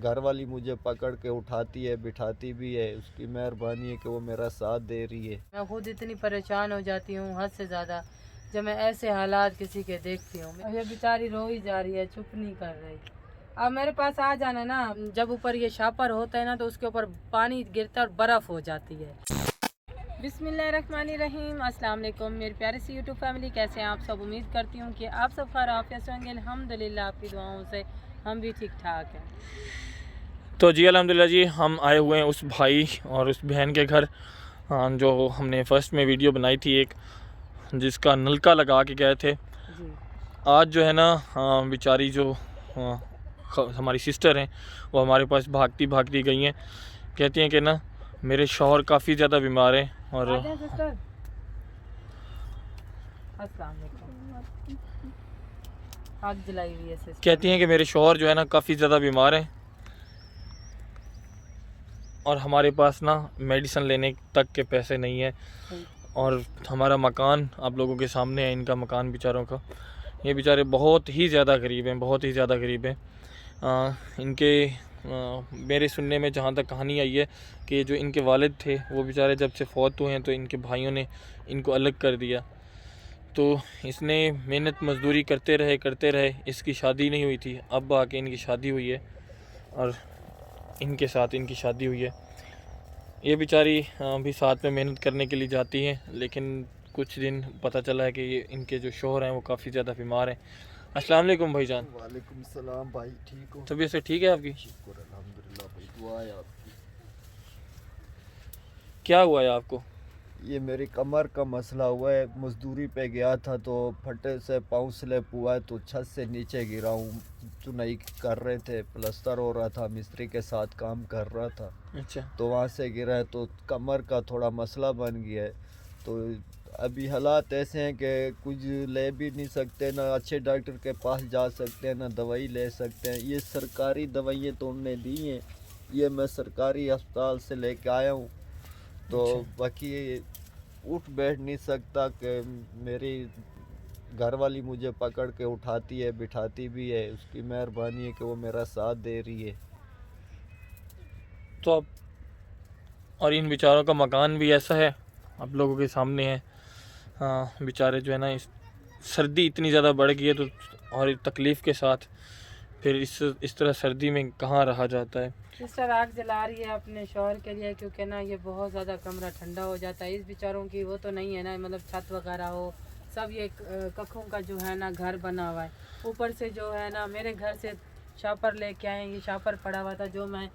घर वाली मुझे पकड़ के उठाती है, बिठाती भी है। उसकी मेहरबानी है कि वो मेरा साथ दे रही है। मैं खुद इतनी परेशान हो जाती हूँ हद से ज़्यादा जब मैं ऐसे हालात किसी के देखती हूँ। ये बेचारी रो ही जा रही है, चुप नहीं कर रही। अब मेरे पास आ जाना ना, जब ऊपर ये शापर होता है ना तो उसके ऊपर पानी गिरता और बर्फ़ हो जाती है। बिस्मिल्लाहिर्रहमानिर्रहीम, अस्सलाम वालेकुम मेरी प्यारी सी यूट्यूब फैमिली, कैसे हैं आप सब। उम्मीद करती हूँ कि आप सब खैर आफियत से होंगे। अल्हम्दुलिल्लाह आपकी दुआओं से हम भी ठीक ठाक हैं। तो जी अल्हम्दुलिल्लाह जी, हम आए हुए हैं उस भाई और उस बहन के घर जो हमने फ़र्स्ट में वीडियो बनाई थी, एक जिसका नलका लगा के गए थे। जी आज जो है ना बेचारी जो हमारी सिस्टर हैं वो हमारे पास भागती भागती गई हैं। कहती हैं कि ना मेरे शौहर काफ़ी ज़्यादा बीमार हैं और सिस्टर अस्सलाम वालेकुम। आग जलाई हुई है सिस्टर। कहती हैं कि मेरे शौहर जो है ना काफ़ी ज़्यादा बीमार हैं और हमारे पास ना मेडिसिन लेने तक के पैसे नहीं हैं। और हमारा मकान आप लोगों के सामने है, इनका मकान बेचारों का। ये बेचारे बहुत ही ज़्यादा गरीब हैं, बहुत ही ज़्यादा गरीब हैं। इनके मेरे सुनने में जहाँ तक कहानी आई है कि जो इनके वालिद थे वो बेचारे जब से फौत हुए हैं तो इनके भाइयों ने इनको अलग कर दिया। तो इसने मेहनत मजदूरी करते रहे, इसकी शादी नहीं हुई थी। अब आके इनकी शादी हुई है और इनके साथ इनकी शादी हुई है। ये बेचारी भी साथ में मेहनत करने के लिए जाती हैं, लेकिन कुछ दिन पता चला है कि ये इनके जो शौहर हैं वो काफ़ी ज़्यादा बीमार हैं। अस्सलाम वालेकुम भाईजान। वालेकुम सलाम भाई, ठीक हो? तबीयत से ठीक है आपकी? शुक्र अल्हम्दुलिल्लाह भाई, दुआ है आपकी। क्या हुआ है आपको? ये मेरी कमर का मसला हुआ है। मजदूरी पे गया था तो फटे से पाँव स्लिप हुआ है तो छत से नीचे गिरा हूँ। चुनाई कर रहे थे, प्लास्टर हो रहा था, मिस्त्री के साथ काम कर रहा था। अच्छा, तो वहाँ से गिरा है तो कमर का थोड़ा मसला बन गया है। तो अभी हालात ऐसे हैं कि कुछ ले भी नहीं सकते, ना अच्छे डॉक्टर के पास जा सकते हैं, ना दवाई ले सकते हैं। ये सरकारी दवाइयाँ तो उनने दी हैं, ये मैं सरकारी अस्पताल से लेके आया हूँ। तो बाकी उठ बैठ नहीं सकता कि मेरी घर वाली मुझे पकड़ के उठाती है, बिठाती भी है। उसकी मेहरबानी है कि वो मेरा साथ दे रही है। तो अब और इन बेचारों का मकान भी ऐसा है आप लोगों के सामने है। बेचारे जो है ना, इस सर्दी इतनी ज़्यादा बढ़ गई है तो और तकलीफ़ के साथ फिर इस तरह सर्दी में कहाँ रहा जाता है। सिस्टर आग जला रही है अपने शौहर के लिए, क्योंकि ना ये बहुत ज़्यादा कमरा ठंडा हो जाता है। इस बेचारों की वो तो नहीं है ना, मतलब छत वगैरह हो सब, ये कखों का जो है ना घर बना हुआ है। ऊपर से जो है ना मेरे घर से शापर लेके आए, ये शापर पड़ा हुआ था जो मैं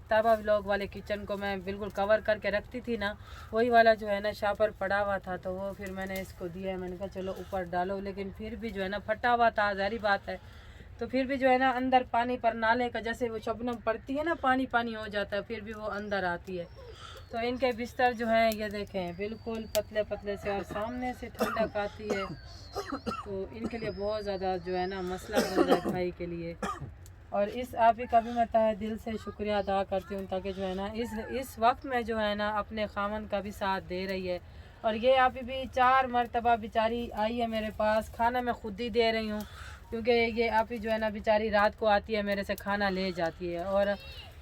तवा व्लॉग वाले किचन को मैं बिल्कुल कवर करके रखती थी ना, वही वाला जो है ना शापर पड़ा हुआ था। तो वो फिर मैंने इसको दिया है, मैंने कहा चलो ऊपर डालो, लेकिन फिर भी जो है ना फटा हुआ था, ज़ाहिर बात है। तो फिर भी जो है ना अंदर पानी पर नाले का जैसे वो शबनम पड़ती है ना, पानी पानी हो जाता है, फिर भी वो अंदर आती है। तो इनके बिस्तर जो है ये देखें बिल्कुल पतले पतले से, और सामने से ठंडक आती है। तो इनके लिए बहुत ज़्यादा जो है ना मसला बन रहा है भाई के लिए। और इस आप ही का भी मैं तहे दिल से शुक्रिया अदा करती हूँ, ताकि जो है ना इस वक्त में जो है ना अपने खामन का भी साथ दे रही है। और ये आप भी 4 मरतबा बेचारी आई है मेरे पास, खाना मैं खुद ही दे रही हूँ, क्योंकि ये आप ही जो है ना बेचारी रात को आती है मेरे से खाना ले जाती है। और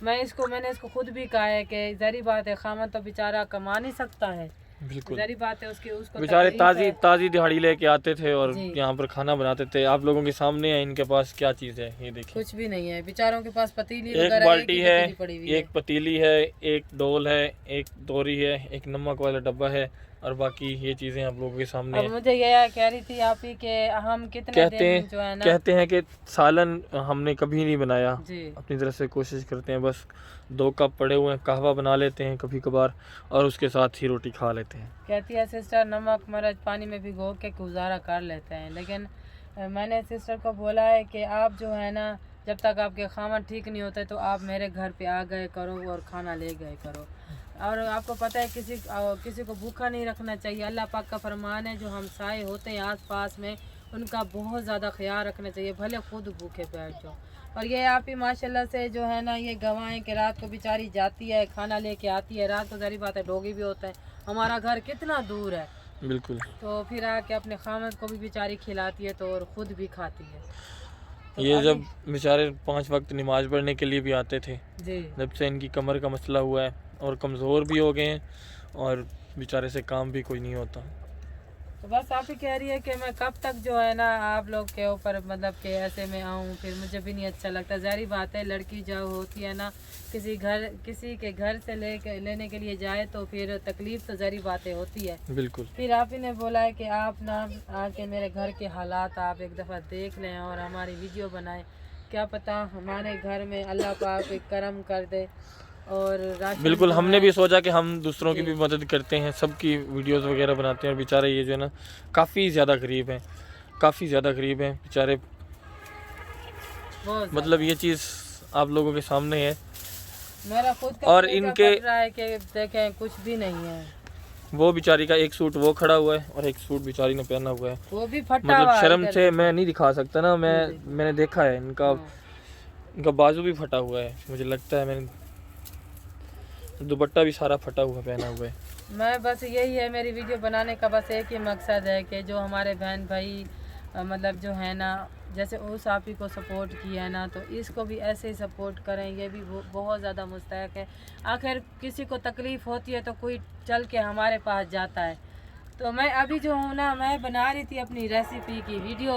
मैंने इसको खुद भी कहा है कि ज़री बात है, खामन तो बेचारा कमा नहीं सकता है, बिल्कुल, ज़री बात है उसको बेचारे तकलीफ है। ताज़ी दिहाड़ी लेके आते थे और जी। यहाँ पर खाना बनाते थे। आप लोगों के सामने है, इनके पास क्या चीज़ है ये देखिए। कुछ भी नहीं है बेचारों के पास, पतीली एक वगैरह बाल्टी है, पतीली पड़ी हुई है। एक पतीली है, एक डोल है, एक दोरी है, एक नमक वाला डब्बा है और बाकी ये चीज़ें आप लोगों के सामने अब हैं। मुझे ये कह रही थी आप ही के हम कितने दिन जो है ना कहते हैं कि सालन हमने कभी नहीं बनाया। जी अपनी तरफ से कोशिश करते हैं, बस 2 कप पड़े हुए हैं, कहवा बना लेते हैं कभी कभार और उसके साथ ही रोटी खा लेते हैं। कहती है सिस्टर नमक मिर्च पानी में भिगो के गुजारा कर लेते हैं। लेकिन मैंने सिस्टर को बोला है कि आप जो है ना जब तक आपके खामन ठीक नहीं होते तो आप मेरे घर पे आ गए करो और खाना ले गए करो। और आपको पता है किसी को भूखा नहीं रखना चाहिए। अल्लाह पाक का फरमान है, जो हमसाए होते हैं आस पास में उनका बहुत ज़्यादा ख्याल रखना चाहिए, भले खुद भूखे बैठ जाओ। और ये आप ही माशाल्लाह से जो है ना ये गवाएं कि रात को बेचारी जाती है खाना लेके आती है, रात को ज़ाहिर बात है डोगी भी होता है, हमारा घर कितना दूर है, बिल्कुल। तो फिर आके अपने खामद को भी बेचारी खिलाती है तो और ख़ुद भी खाती है। तो ये अभी- जब बेचारे 5 वक्त नमाज पढ़ने के लिए भी आते थे, जी जब से इनकी कमर का मसला हुआ है और कमज़ोर भी हो गए हैं और बेचारे से काम भी कोई नहीं होता। तो बस आप ही कह रही है कि मैं कब तक जो है ना आप लोग के ऊपर मतलब कि ऐसे में आऊँ, फिर मुझे भी नहीं अच्छा लगता। ज़ाहिर बात है, लड़की जो होती है ना किसी के घर से लेने के लिए जाए तो फिर तकलीफ़ तो ज़ाहिर बातें होती है। बिल्कुल। फिर आप ही ने बोला है कि आप ना आके मेरे घर के हालात आप एक दफ़ा देख लें और हमारी वीडियो बनाएं। क्या पता हमारे घर में अल्लाह पाक एक करम कर दे और राशन बिल्कुल, जो हमने है- भी सोचा कि हम दूसरों की जी। भी मदद करते हैं, सबकी वीडियोस वगैरह बनाते हैं और बेचारे ये जो है ना काफ़ी ज़्यादा गरीब हैं, काफ़ी ज़्यादा गरीब हैं बेचारे। बहुत मतलब ये चीज़ आप लोगों के सामने है। मेरा खुद का और कलेजा इनके- फट रहा है कि देखें कुछ भी नहीं है। वो बेचारी का एक सूट वो खड़ा हुआ है और एक सूट बेचारी ने पहना हुआ है। वो भी फटा मतलब हुआ है शर्म इधर से मैं नहीं दिखा सकता ना, जी। मैंने देखा है इनका हाँ। इनका बाजू भी फटा हुआ है, मुझे लगता है। मैंने दुपट्टा भी सारा फटा हुआ पहना हुआ है। मैं बस यही है, मेरी वीडियो बनाने का बस एक ही मकसद है कि जो हमारे बहन भाई मतलब जो है ना, जैसे उस आप ही को सपोर्ट किया है ना, तो इसको भी ऐसे ही सपोर्ट करें। ये भी बहुत ज़्यादा मुस्तहक है। आखिर किसी को तकलीफ़ होती है तो कोई चल के हमारे पास जाता है। तो मैं अभी जो हूँ ना, मैं बना रही थी अपनी रेसिपी की वीडियो,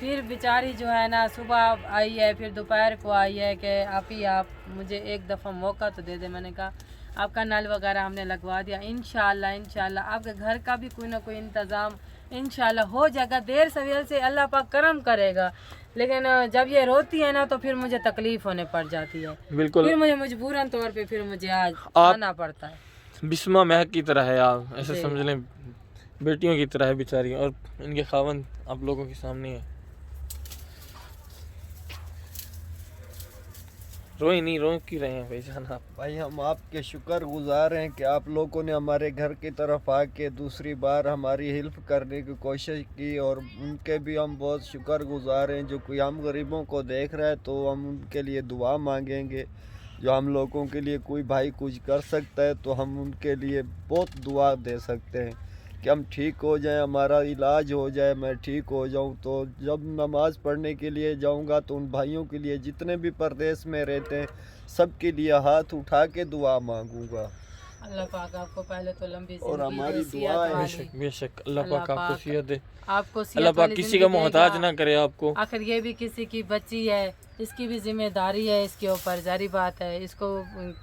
फिर बेचारी जो है ना सुबह आई है, फिर दोपहर को आई है कि आप मुझे एक दफ़ा मौका तो दे दे। मैंने कहा आपका नल वगैरह हमने लगवा दिया, इंशाल्लाह आपके घर का भी कोई ना कोई इंतज़ाम इंशाल्लाह हो जाएगा। देर सवेर से अल्लाह पाक करम करेगा। लेकिन जब ये रोती है ना तो फिर मुझे तकलीफ़ होने पड़ जाती है, बिल्कुल, फिर मुझे मजबूरन तौर पे फिर मुझे आज आप- आना पड़ता है। बिस्मा महक की तरह है आप, ऐसे जी। समझ लें, बेटियों की तरह है बेचारी। और इनके खावंद आप लोगों के सामने है। रोए नहीं, रो क्यों रहे हैं भाईजान आप? भाई हम आपके शुक्रगुजार हैं कि आप लोगों ने हमारे घर की तरफ आके दूसरी बार हमारी हेल्प करने की कोशिश की, और उनके भी हम बहुत शुक्रगुजार हैं। जो कोई हम गरीबों को देख रहा है तो हम उनके लिए दुआ मांगेंगे। जो हम लोगों के लिए कोई भाई कुछ कर सकता है तो हम उनके लिए बहुत दुआ दे सकते हैं कि हम ठीक हो जाएं, हमारा इलाज हो जाए, मैं ठीक हो जाऊं। तो जब नमाज़ पढ़ने के लिए जाऊंगा तो उन भाइयों के लिए जितने भी परदेश में रहते हैं सबके लिए हाथ उठा के दुआ मांगूंगा। अल्लाह पाक आपको पहले तो लंबी और ज़िंदगी हमारी दे, दुआ सेहत है। वाली। बेशक बेशक, अल्लाह अल्लाह पाक आपको पाक सेहत दे, आपको सेहत अल्लाह पाक वाली किसी ज़िंदगी का मोहताज देगा। ना करे आपको। आखिर ये भी किसी की बच्ची है, इसकी भी जिम्मेदारी है इसके ऊपर, जारी बात है। इसको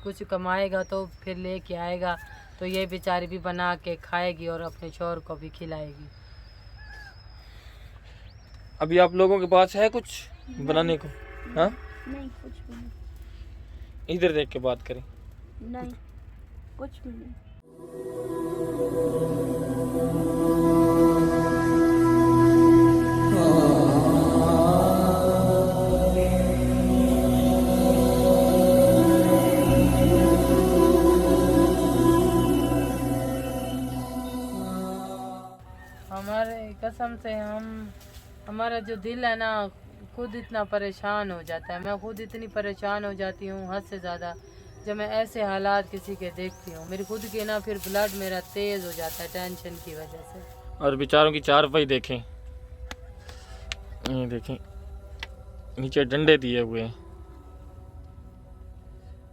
कुछ कमाएगा तो फिर लेके आएगा, तो ये बेचारी भी बना के खाएगी और अपने शौहर को भी खिलाएगी। अभी आप लोगों के पास है कुछ बनाने को? हाँ, नहीं कुछ भी नहीं। इधर देख के बात करें। नहीं कुछ भी नहीं। हमारे कसम से हमारा जो दिल है ना खुद इतना परेशान हो जाता है। मैं खुद इतनी परेशान हो जाती हूँ हद से ज़्यादा जब मैं ऐसे हालात किसी के देखती हूँ। मेरी खुद के ना फिर ब्लड मेरा तेज़ हो जाता है टेंशन की वजह से। और बेचारों की चारपाई देखें, ये देखें, नीचे डंडे दिए हुए हैं।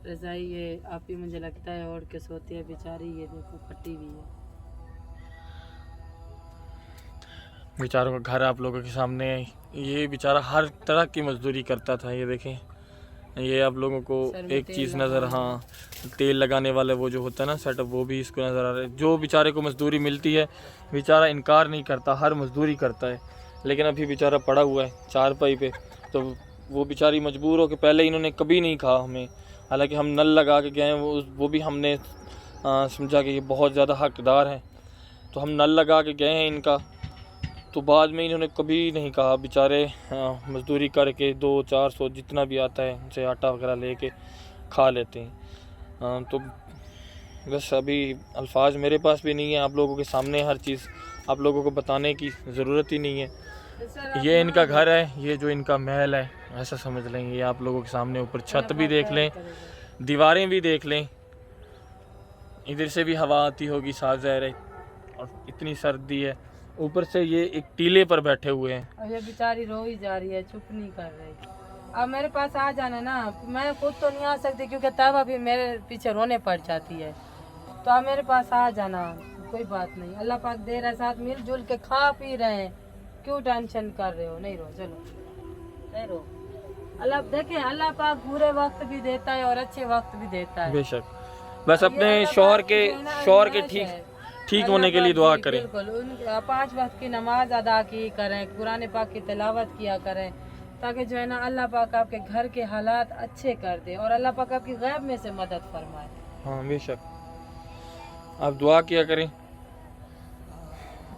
रज़ाई ये आप ही मुझे लगता है ओढ़ के सोती है बेचारी, ये देखो फटी हुई है। बेचारों का घर आप लोगों के सामने है। ये बेचारा हर तरह की मजदूरी करता था। ये देखें, ये आप लोगों को सर में एक तेल चीज़ नज़र, लगाने हाँ, तेल लगाने वाला वो जो होता है ना सेटअप, वो भी इसको नज़र आ रहा है। जो बेचारे को मजदूरी मिलती है बेचारा इनकार नहीं करता, हर मजदूरी करता है। लेकिन अभी बेचारा पड़ा हुआ है चारपाई पे, तो वो बेचारी मजबूर हो के, पहले इन्होंने कभी नहीं कहा हमें, हालांकि हम नल लगा के गए हैं, वो भी हमने समझा कि ये बहुत ज़्यादा हकदार हैं, तो हम नल लगा के गए हैं इनका। तो बाद में इन्होंने कभी नहीं कहा। बेचारे मजदूरी करके 200-400 जितना भी आता है उनसे आटा वगैरह लेके खा लेते हैं। तो बस अभी अल्फाज मेरे पास भी नहीं है, आप लोगों के सामने हर चीज़ आप लोगों को बताने की ज़रूरत ही नहीं है। ये इनका घर है, ये जो इनका महल है ऐसा समझ लें। ये आप लोगों के सामने ऊपर छत भी देख लें, दीवारें भी देख लें, इधर से भी हवा आती होगी साफ ज़ाहिर है। और इतनी सर्दी है, ऊपर से ये एक टीले पर बैठे हुए हैं। अब ये बेचारी रो ही जा रही है, चुप नहीं कर रही। अब मेरे पास आ जाना ना, मैं खुद तो नहीं आ सकती क्योंकि तब अभी मेरे पीछे रोने पड़ जाती है। तो आप मेरे पास आ जाना, कोई बात नहीं, अल्लाह पाक दे रहा है, साथ मिलजुल के खा पी रहे हैं, क्यों टेंशन कर रहे हो? नहीं रो, चलो नहीं रो। अल्लाह देखें, अल्लाह पाक बुरे वक्त भी देता है और अच्छे वक्त भी देता है। बेशक, बस ये अपने अल्लाह शौहर पाक के जो है ना, ठीक अल्लाह होने के लिए पाक दुआ जी, करें। बिल्कुल, उन 5 वक्त की नमाज अदा की करें, कुरान पाक की तिलावत किया करें, ताकि जो है ना अल्लाह पाक आपके घर के हालात अच्छे कर दे और अल्लाह पाक आपकी गैब में से मदद फरमाए। हाँ बेशक, आप दुआ किया करें।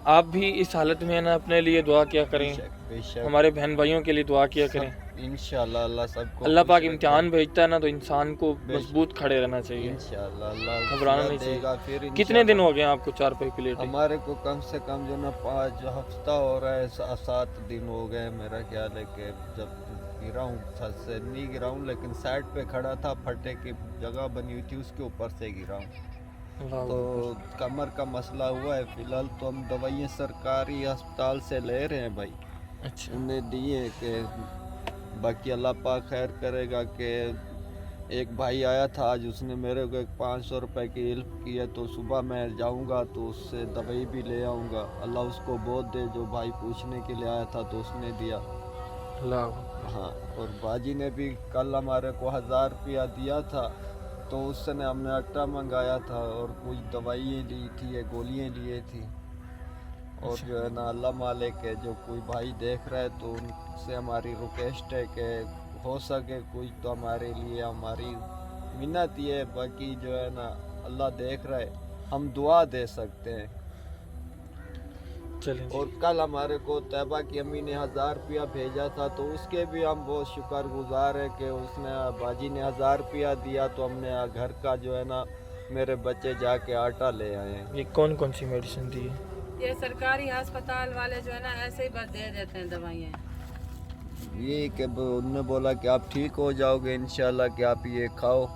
आप भी इस हालत में है ना अपने लिए दुआ किया करें, बेशक हमारे बहन भाइयों के लिए दुआ किया करें। इंशाल्लाह अल्लाह सबको अल्लाह खुश पाक रखे। इम्तिहान भेजता है ना, तो इंसान को बेशक। मजबूत खड़े रहना चाहिए, इंशाल्लाह अल्लाह घबराना सिला नहीं चाहिए। देगा। फिर कितने इंशाल्लाह दिन हो गए आपको चारपाई पे लेटे? हमारे को कम से कम जो ना 5 हफ्ता हो रहा है, 7 दिन हो गए मेरा ख्याल है कि जब गिरा हूँ, छत से नहीं गिरा हूँ लेकिन साइड पे खड़ा था, फटे की जगह बनी हुई थी उसके ऊपर से गिरा हूँ। अल्लाह तो अकबर। कमर का मसला हुआ है। फिलहाल तो हम दवाइयाँ सरकारी अस्पताल से ले रहे हैं भाई, अच्छा, उन्हें दिए कि बाकी अल्लाह पाक खैर करेगा। कि एक भाई आया था आज, उसने मेरे को 500 रुपए की हेल्प की है, तो सुबह मैं जाऊंगा तो उससे दवाई भी ले आऊँगा। अल्लाह उसको बहुत दे, जो भाई पूछने के लिए आया था तो उसने दिया। अल्लाह अकबर। हाँ, और बाजी ने भी कल हमारे को 1000 रुपया दिया था, तो उसने हमने आटा मंगाया था और कुछ दवाइयाँ ली थी, ये गोलियाँ लिए थी। और जो है ना अल्लाह मालिक है, जो कोई भाई देख रहा है तो उनसे हमारी रिक्वेस्ट है कि हो सके कुछ तो हमारे लिए, हमारी मिन्नत ये है। बाकी जो है ना अल्लाह देख रहा है, हम दुआ दे सकते हैं। चलें जी। और कल हमारे को तैयबा की अम्मी ने 1000 रुपया भेजा था, तो उसके भी हम बहुत शुक्रगुजार है कि उसने बाजी ने 1000 रुपया दिया, तो हमने घर का जो है ना मेरे बच्चे जाके आटा ले आए हैं। ये कौन कौन सी मेडिसिन दी है? ये सरकारी अस्पताल वाले जो है ना ऐसे ही बस दे देते हैं दवाइयाँ। ये कि उन्होंने बोला कि आप ठीक हो जाओगे इंशाल्लाह, कि आप ये खाओ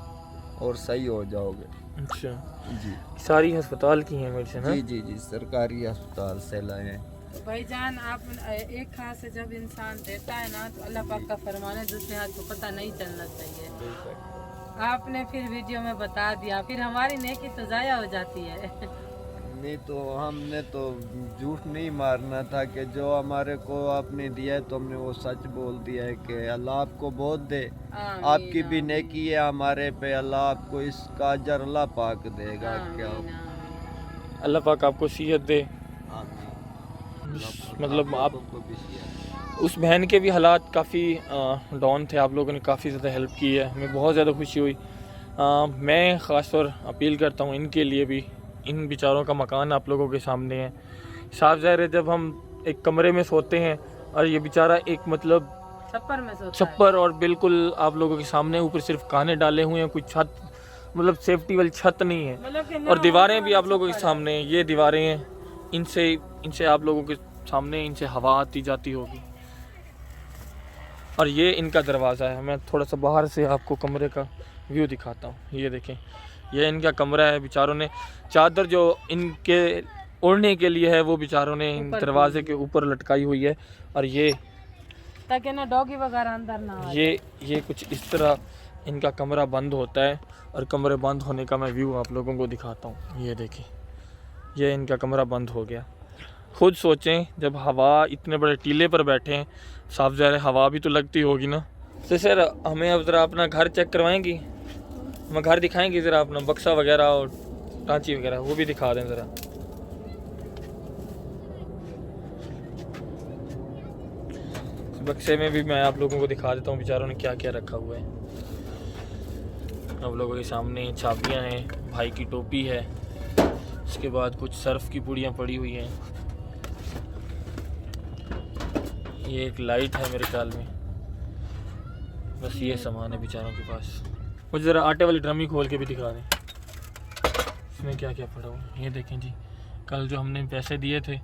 और सही हो जाओगे। अच्छा, जी सारी अस्पताल की है मेडिसिन? जी जी जी, सरकारी अस्पताल से लाए हैं। तो भाईजान, आप एक हाथ से जब इंसान देता है ना तो अल्लाह पाक का फरमान है, दूसरे हाथ को पता नहीं चलना चाहिए। आपने फिर वीडियो में बता दिया, फिर हमारी नेकी तो ज़ाया हो जाती है। नहीं तो हमने तो झूठ नहीं मारना था, कि जो हमारे को आपने दिया है तो हमने वो सच बोल दिया है कि अल्लाह आपको बहुत दे। आमीन, आपकी भी आमीन, नेकी है हमारे पे, अल्लाह आपको इसका अजर अल्लाह पाक देगा। क्या आमीन, आमीन। अल्लाह पाक आपको सेहत दे। आमीन। मतलब आप लोगों को भी सिया। उस बहन के भी हालात काफ़ी डाउन थे, आप लोगों ने काफ़ी ज़्यादा हेल्प की है, हमें बहुत ज़्यादा खुशी हुई। मैं ख़ास तौर अपील करता हूँ इनके लिए भी, इन बेचारों का मकान आप लोगों के सामने है। साफ ज़ाहिर है, जब हम एक कमरे में सोते हैं और ये बेचारा एक मतलब छप्पर में सोता है। छप्पर, और बिल्कुल आप लोगों के सामने ऊपर सिर्फ खाने डाले हुए हैं, कोई छत मतलब सेफ्टी वाली छत नहीं है, मतलब कि ना और दीवारें भी वाला आप लोगों के छप्पर है। सामने हैं। ये दीवारें हैं, इनसे आप लोगों के सामने इनसे हवा आती जाती होगी। और ये इनका दरवाज़ा है। मैं थोड़ा सा बाहर से आपको कमरे का व्यू दिखाता हूँ। ये देखें, ये इनका कमरा है। बेचारों ने चादर जो इनके ओढ़ने के लिए है वो बेचारों ने इन ऊपर दरवाजे के ऊपर लटकाई हुई है। और ये ताकि ना डॉगी वगैरह अंदर ना आ जाए। ये कुछ इस तरह इनका कमरा बंद होता है। और कमरे बंद होने का मैं व्यू आप लोगों को दिखाता हूँ। ये देखिए, ये इनका कमरा बंद हो गया। खुद सोचें, जब हवा इतने बड़े टीले पर बैठे हैं, साफ ज़ाहिर है हवा भी तो लगती होगी ना। तो सर, हमें अब ज़रा अपना घर चेक करवाएंगी, हमें घर दिखाएंगी ज़रा, अपना बक्सा वगैरह और टांची वगैरह वो भी दिखा दें ज़रा। बक्से में भी मैं आप लोगों को दिखा देता हूँ बेचारों ने क्या क्या रखा हुआ है। आप लोगों के सामने चाबियाँ हैं, भाई की टोपी है, इसके बाद कुछ सर्फ की पुड़ियाँ पड़ी हुई हैं। ये एक लाइट है मेरे ख्याल में। बस ये सामान है बेचारों के पास। मुझे ज़रा आटे वाली ड्रम ही खोल के भी दिखा दें, इसमें क्या क्या पड़ा हुआ है। ये देखें जी, कल जो हमने पैसे दिए थे,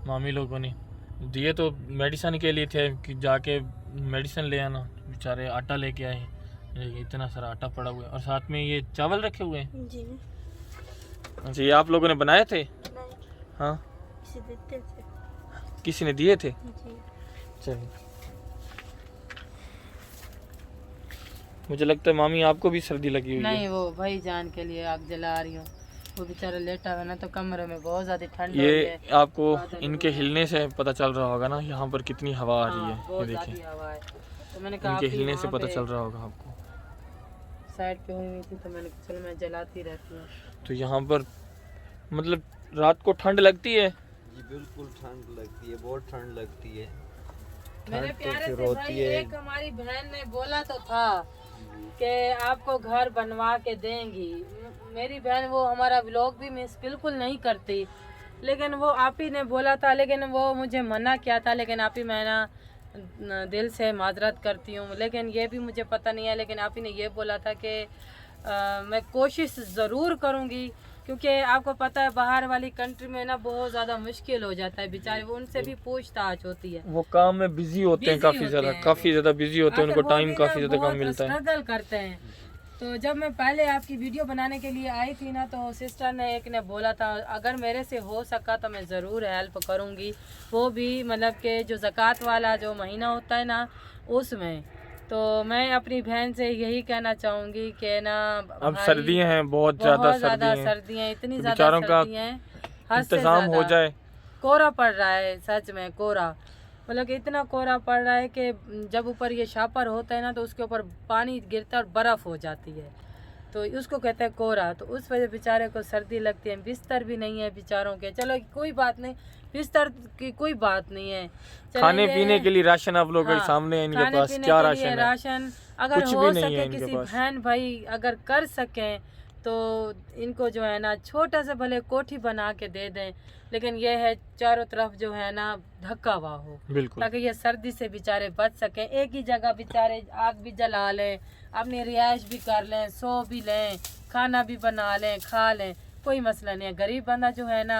मामी लोगों ने दिए तो मेडिसिन के लिए थे कि जाके मेडिसिन ले आना। बेचारे आटा लेके आए, इतना सारा आटा पड़ा हुआ है। और साथ में ये चावल रखे हुए हैं। जी अच्छा, ये आप लोगों ने बनाए थे? नहीं। हाँ, किसी देते थे किसी ने दिए थे? जी। चलिए, मुझे लगता है मामी आपको भी सर्दी लगी हुई नहीं है। वो भाई जान के लिए आग जला रही हूँ, वो बेचारा लेटा हुआ है ना, तो कमरे में बहुत ज्यादा ठंड हो रही ये है। आपको बादल इनके हुए हैं। हिलने से पता चल रहा होगा ना, यहाँ पर कितनी हवा आ रही हाँ, है। ये बहुत देखिए, ज्यादा हवा है, तो मैंने कहा इनके आप ही हिलने से वहाँ पता पे चल रहा होगा आपको। साइड पे हुई थी, तो मैंने कहा चलो मैं जलाती रहती हूँ। तो यहाँ पर मतलब रात को ठंड लगती है? जी बिल्कुल ठंड लगती है, बहुत ठंड लगती है। मेरे ठंड तो प्यारे फिर से होती भाई, है। एक हमारी बहन ने बोला तो था कि आपको घर बनवा के देंगी। मेरी बहन वो हमारा व्लॉग भी मिस बिल्कुल नहीं करती, लेकिन वो आप ही ने बोला था, लेकिन वो मुझे मना किया था। लेकिन आप ही मैं ना दिल से माजरत करती हूँ, लेकिन ये भी मुझे पता नहीं है। लेकिन आप ही ने ये बोला था कि मैं कोशिश ज़रूर करूँगी, क्योंकि आपको पता है बाहर वाली कंट्री में ना बहुत ज़्यादा मुश्किल हो जाता है बेचारे, वो उनसे भी पूछताछ होती है। वो काम में बिजी होते हैं, Busy काफी होते ज्यादा, हैं। काफी ज्यादा बिजी होते हैं, अगर उनको वो टाइम भी काफी ना ज्यादा कम बहुत मिलता है। स्ट्रगल करते हैं। तो जब मैं पहले आपकी वीडियो बनाने के लिए आई थी ना, तो सिस्टर ने एक ने बोला था अगर मेरे से हो सका तो मैं ज़रूर हेल्प करूँगी, वो भी मतलब कि जो ज़कात वाला जो महीना होता है ना उसमें। तो मैं अपनी बहन से यही कहना चाहूँगी कि ना अब भाई, सर्दियां हैं, बहुत ज्यादा सर्दी है, सर्दियाँ, इतनी तो ज़्यादा बेचारों का सर्दियाँ हैं, हद से इंतजाम हो ज़्यादा। जाए। कोहरा पड़ रहा है, सच में कोहरा, मतलब कि इतना कोहरा पड़ रहा है कि जब ऊपर ये शापर होता है ना, तो उसके ऊपर पानी गिरता है और बर्फ़ हो जाती है, तो उसको कहते हैं कोहरा। तो उस वजह बेचारे को सर्दी लगती है। बिस्तर भी नहीं है बेचारों के, चलो कोई बात नहीं, बिस्तर की कोई बात नहीं है। चलो खाने ये- पीने के लिए राशन आप लोगों के हाँ, सामने है, इनके खाने पास पीने क्या के लिए राशन है? राशन अगर कुछ हो भी नहीं है सके इनके किसी पास। बहन भाई अगर कर सकें तो इनको जो है ना छोटा सा भले कोठी बना के दे दें, लेकिन ये है चारों तरफ जो है ना ढका हुआ हो, बिल्कुल, ताकि ये सर्दी से बेचारे बच सकें। एक ही जगह बेचारे आग भी जला लें, अपनी रिहाइश भी कर लें, सो भी लें, खाना भी बना लें, खा लें, कोई मसला नहीं है। गरीब बंदा जो है ना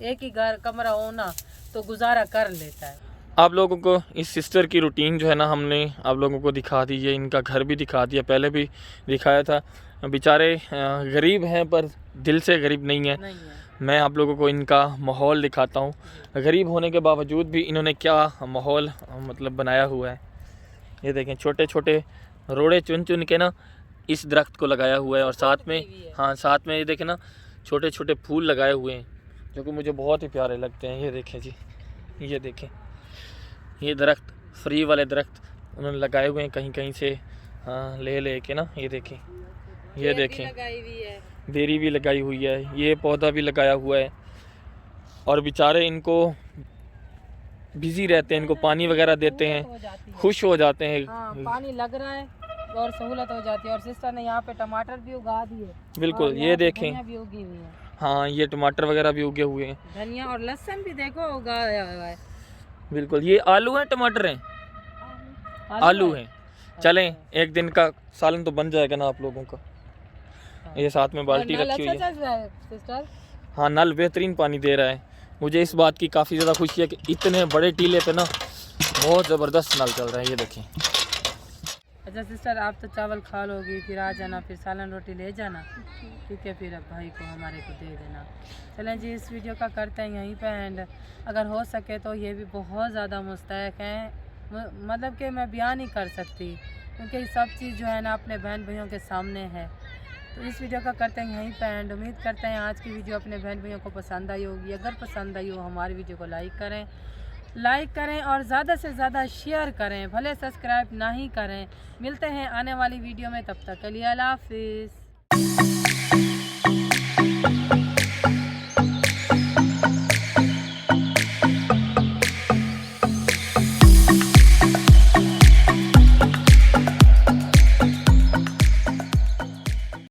एक ही घर कमरा हो ना तो गुजारा कर लेता है। आप लोगों को इस सिस्टर की रूटीन जो है ना हमने आप लोगों को दिखा दी है, इनका घर भी दिखा दिया, पहले भी दिखाया था। बेचारे गरीब हैं पर दिल से गरीब नहीं है। नहीं है। मैं आप लोगों को इनका माहौल दिखाता हूँ, गरीब होने के बावजूद भी इन्होंने क्या माहौल मतलब बनाया हुआ है। ये देखें, छोटे छोटे रोड़े चुन चुन के ना इस दरख्त को लगाया हुआ है, और साथ में हाँ साथ में ये देखें ना छोटे छोटे फूल लगाए हुए हैं, जो कि मुझे बहुत ही प्यारे लगते हैं। ये देखें जी, ये देखें, ये दरख्त फ्री वाले दरख्त उन्होंने लगाए हुए हैं कहीं कहीं से, हाँ ले के ना। ये देखें, ये देखें, लगाई हुई है, बेरी भी लगाई हुई है, ये पौधा भी लगाया हुआ है, और बेचारे इनको बिजी रहते हैं, इनको पानी वगैरह देते हैं, हो जाती है। खुश हो जाते हैं। हाँ, पानी लग रहा है और सहूलत हो जाती है। और सिस्टर ने यहाँ पे टमाटर भी उगा दिए, बिल्कुल, और ये यहाँ पे देखें, धनिया भी उगी हुई है, हाँ ये टमाटर वगैरह भी उगे हुए हैं। धनिया और लहसुन भी देखो उगाया हुआ है। बिल्कुल, ये आलू हैं, टमाटर हैं, आलू हैं। चलें, एक दिन का सालन तो बन जाएगा ना आप लोगों का। ये साथ में बाल्टी और नल रखी हुई अच्छा है, चल रहा है सिस्टर। हाँ नल बेहतरीन पानी दे रहा है। मुझे इस बात की काफ़ी ज़्यादा खुशी है कि इतने बड़े टीले पे ना बहुत ज़बरदस्त नल चल रहा है। ये देखें, अच्छा सिस्टर, आप तो चावल खा लोगी, फिर आ जाना, फिर सालन रोटी ले जाना, ठीक है? फिर अब भाई को हमारे को दे देना। चलें जी, इस वीडियो का करते हैं यहीं पे एंड। अगर हो सके तो ये भी बहुत ज़्यादा मुस्तहक हैं, मतलब कि मैं बयान नहीं कर सकती, क्योंकि सब चीज़ जो है ना अपने बहन भाइयों के सामने है। तो इस वीडियो का करते हैं यहीं पे एंड। उम्मीद करते हैं आज की वीडियो अपने बहन भाइयों को पसंद आई होगी। अगर पसंद आई हो हमारी वीडियो को लाइक करें और ज़्यादा से ज़्यादा शेयर करें, भले सब्सक्राइब ना ही करें। मिलते हैं आने वाली वीडियो में, तब तक के लिए अल्लाह हाफिज़।